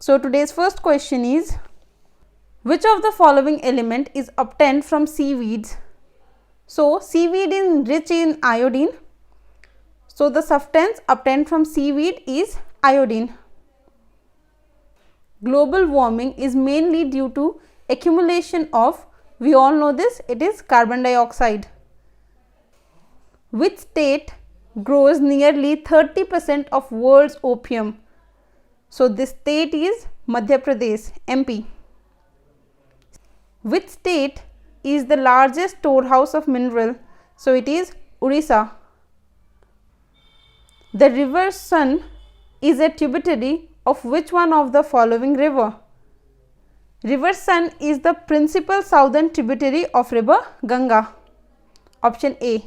So today's first question is, which of the following element is obtained from seaweeds? So seaweed is rich in iodine. So the substance obtained from seaweed is iodine. Global warming is mainly due to accumulation of, we all know this, it is carbon dioxide. Which state grows nearly 30% of world's opium? So this state is Madhya Pradesh, MP. Which state is the largest storehouse of mineral? So it is Orissa. The river Sun is a tributary of which one of the following river? River Sun is the principal southern tributary of river Ganga. Option A.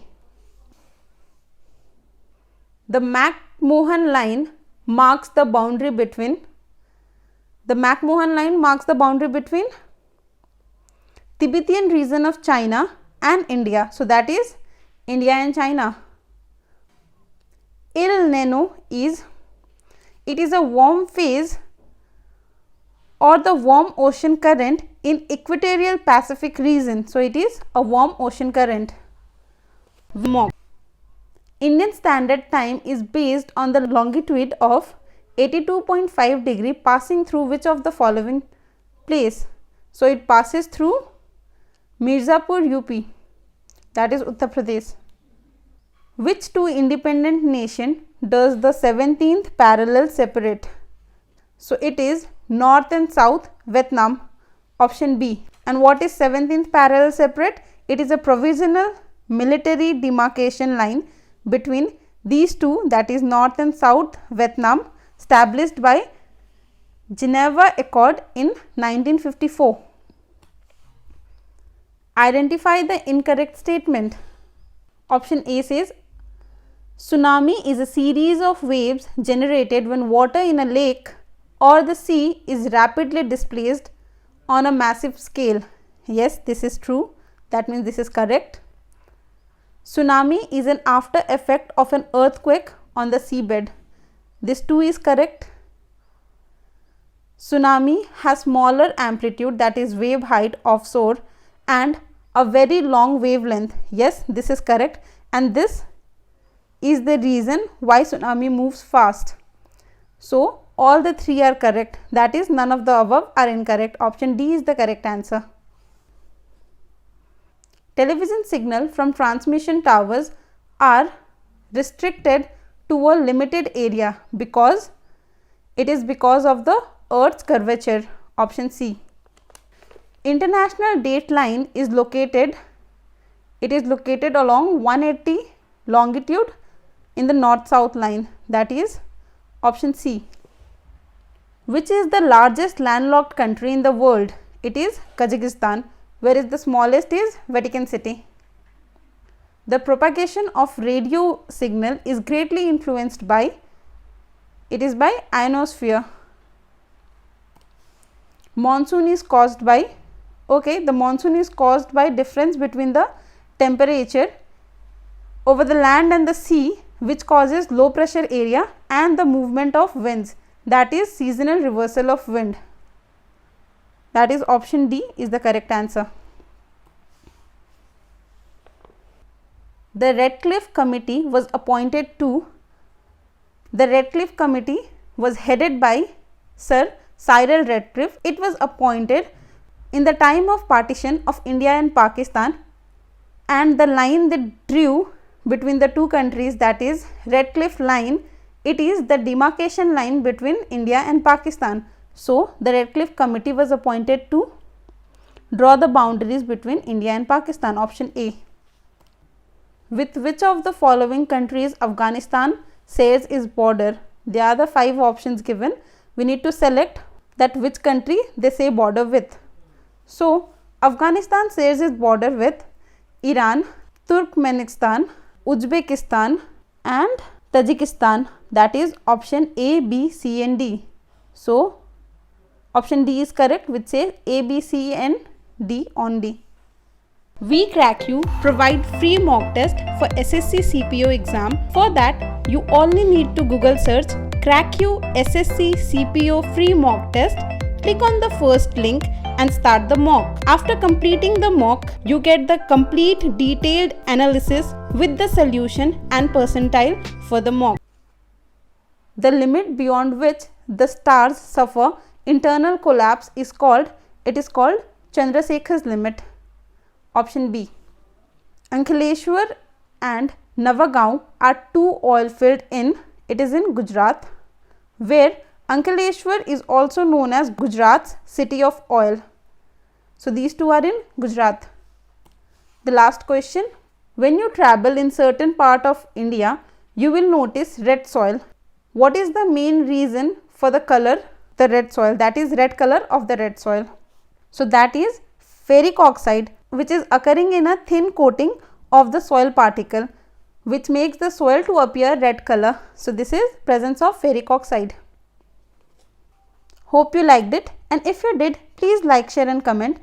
The McMahon line marks the boundary between Tibetan region of China and India. So that is India and China. El Nino is, it is a warm phase or the warm ocean current in equatorial Pacific region. So it is a warm ocean current. Indian Standard Time is based on the longitude of 82.5 degree passing through which of the following place? So it passes through Mirzapur, UP, that is Uttar Pradesh. Which two independent nation does the 17th parallel separate? So it is North and South Vietnam. Option B. And what is 17th parallel separate? It is a provisional military demarcation line between these two, that is North and South Vietnam, established by Geneva Accord in 1954. Identify the incorrect statement. Option A says, tsunami is a series of waves generated when water in a lake or the sea is rapidly displaced on a massive scale. Yes, this is true. That means this is correct. Tsunami is an after effect of an earthquake on the seabed. This too is correct. Tsunami has smaller amplitude, that is wave height offshore, and a very long wavelength. Yes, this is correct, and this is the reason why tsunami moves fast. So all the three are correct, that is none of the above are incorrect. Option D is the correct answer. Television signal from transmission towers are restricted to a limited area because it is because of the Earth's curvature. Option C. International date line is located, it is located along 180 longitude in the north-south line, that is option C. Which is the largest landlocked country in the world? It is Kazakhstan, whereas the smallest is Vatican City. The propagation of radio signal is greatly influenced by, it is by ionosphere. Monsoon is caused by, the monsoon is caused by difference between the temperature over the land and the sea, which causes low pressure area and the movement of winds, that is seasonal reversal of wind. That is option D is the correct answer. The Radcliffe Committee was appointed to, the Radcliffe Committee was headed by Sir Cyril Radcliffe. It was appointed in the time of partition of India and Pakistan, and the line that drew between the two countries, that is Radcliffe line, it is the demarcation line between India and Pakistan. So the Radcliffe Committee was appointed to draw the boundaries between India and Pakistan. Option A. With which of the following countries Afghanistan shares its border? There are the 5 options given. We need to select that which country they say border with. So Afghanistan shares its border with Iran, Turkmenistan, Uzbekistan and Tajikistan, that is option A, B, C and D. So option D is correct, which says A, B, C and D only. We Crack You provide free mock test for SSC CPO exam. For that, you only need to Google search Crack You SSC CPO free mock test. Click on the first link and start the mock. After completing the mock, you get the complete detailed analysis with the solution and percentile for the mock. The limit beyond which the stars suffer internal collapse is called Chandrasekhar's limit. Option B. Ankleshwar and Navagaon are two oil fields in Gujarat, where Ankleshwar is also known as Gujarat's city of oil. So these two are in Gujarat. The last question. When you travel in certain part of India, you will notice red soil. What is the main reason for the color, the red soil, that is red color of the red soil? So that is ferric oxide, which is occurring in a thin coating of the soil particle, which makes the soil to appear red color. So this is presence of ferric oxide. Hope you liked it, and if you did, please like, share and comment.